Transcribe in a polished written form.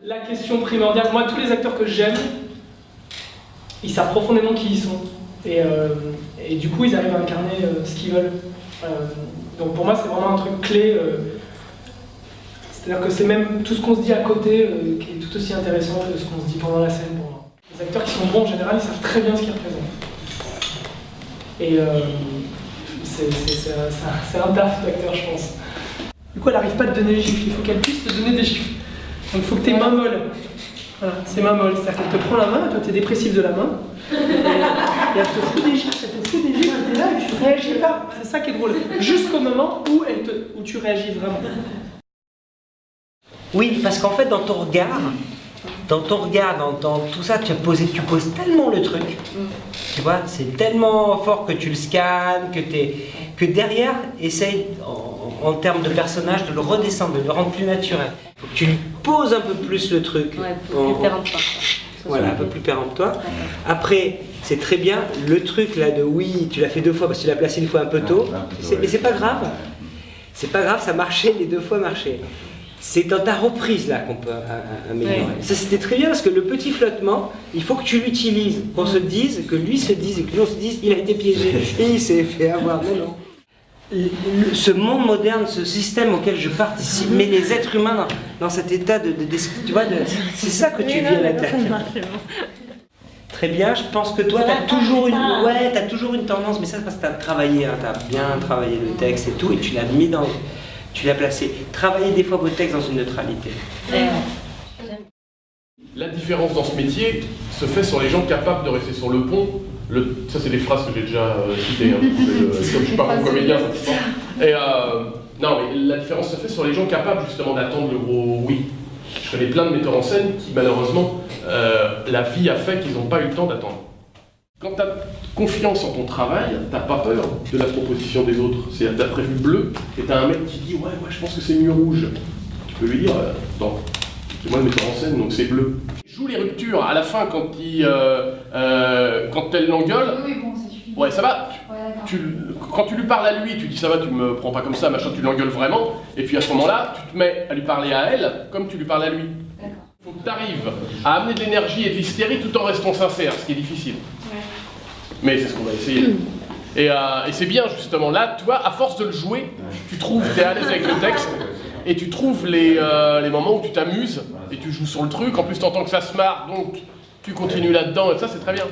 La question primordiale, moi tous les acteurs que j'aime, ils savent profondément qui ils sont. Et du coup ils arrivent à incarner ce qu'ils veulent. Donc pour moi c'est vraiment un truc clé. C'est-à-dire que c'est même tout ce qu'on se dit à côté qui est tout aussi intéressant que ce qu'on se dit pendant la scène pour moi. Les acteurs qui sont bons en général, ils savent très bien ce qu'ils représentent. Et c'est un taf d'acteur, je pense. Du coup elle n'arrive pas à te donner les gifles, il faut qu'elle puisse te donner des gifles. Donc il faut que tes mains molles. Voilà, c'est main molle, c'est-à-dire qu'elle te prend la main, toi t'es dépressif de la main, et elle te fout des gifles, t'es là et tu réagis pas. C'est ça qui est drôle. Jusqu'au moment où, où tu réagis vraiment. Oui, parce qu'en fait, dans ton regard, dans tout ça, tu poses tellement le truc, tu vois, c'est tellement fort que tu le scannes, que derrière, essaye, en termes de personnage, de le redescendre, de le rendre plus naturel. Faut que tu lui poses un peu plus le truc. Ouais, plus péremptoire. Voilà, un peu plus péremptoire. Après, c'est très bien, le truc là de oui, tu l'as fait 2 fois parce que tu l'as placé une fois un peu tôt, mais c'est pas grave. C'est pas grave, ça marchait, les 2 fois marchaient. C'est dans ta reprise là qu'on peut améliorer. Ouais. Ça c'était très bien parce que le petit flottement, il faut que tu l'utilises, qu'on se dise, que lui se dise et que l'on se dise il a été piégé et il s'est fait avoir. Non. Ce monde moderne, ce système auquel je participe, met les êtres humains dans cet état tu vois, c'est ça que tu vis à l'intérieur. Très bien, je pense que toi tu as toujours une tendance, mais ça c'est parce que tu as travaillé, hein, tu as bien travaillé le texte et tout, et tu l'as mis dans... Tu l'as placé. Travaillez des fois vos textes dans une neutralité. La différence dans ce métier se fait sur les gens capables de rester sur le pont. Ça, c'est des phrases que j'ai déjà citées. Hein. Comme je suis pas bon comédien, non, mais la différence se fait sur les gens capables justement d'attendre le gros oui. Je connais plein de metteurs en scène qui, malheureusement, la vie a fait qu'ils n'ont pas eu le temps d'attendre. Quand tu as confiance en ton travail, t'as pas peur de la proposition des autres. C'est-à-dire que t'as prévu bleu, et t'as un mec qui dit « Ouais, je pense que c'est mieux rouge ». Tu peux lui dire « Attends, c'est moi le metteur en scène, donc c'est bleu ». Joue les ruptures à la fin quand elle l'engueule. Oui, bon, c'est suffisant. Ouais, ça va. Ouais, quand tu lui parles à lui, tu dis « Ça va, tu me prends pas comme ça, machin », tu l'engueules vraiment. Et puis à ce moment-là, tu te mets à lui parler à elle comme tu lui parles à lui. Il faut que tu arrives à amener de l'énergie et de l'hystérie tout en restant sincère, ce qui est difficile. Mais c'est ce qu'on va essayer. Et c'est bien justement là, tu vois, à force de le jouer, tu trouves, t'es à l'aise avec le texte, et tu trouves les moments où tu t'amuses, et tu joues sur le truc, en plus t'entends que ça se marre, donc tu continues là-dedans, et ça c'est très bien.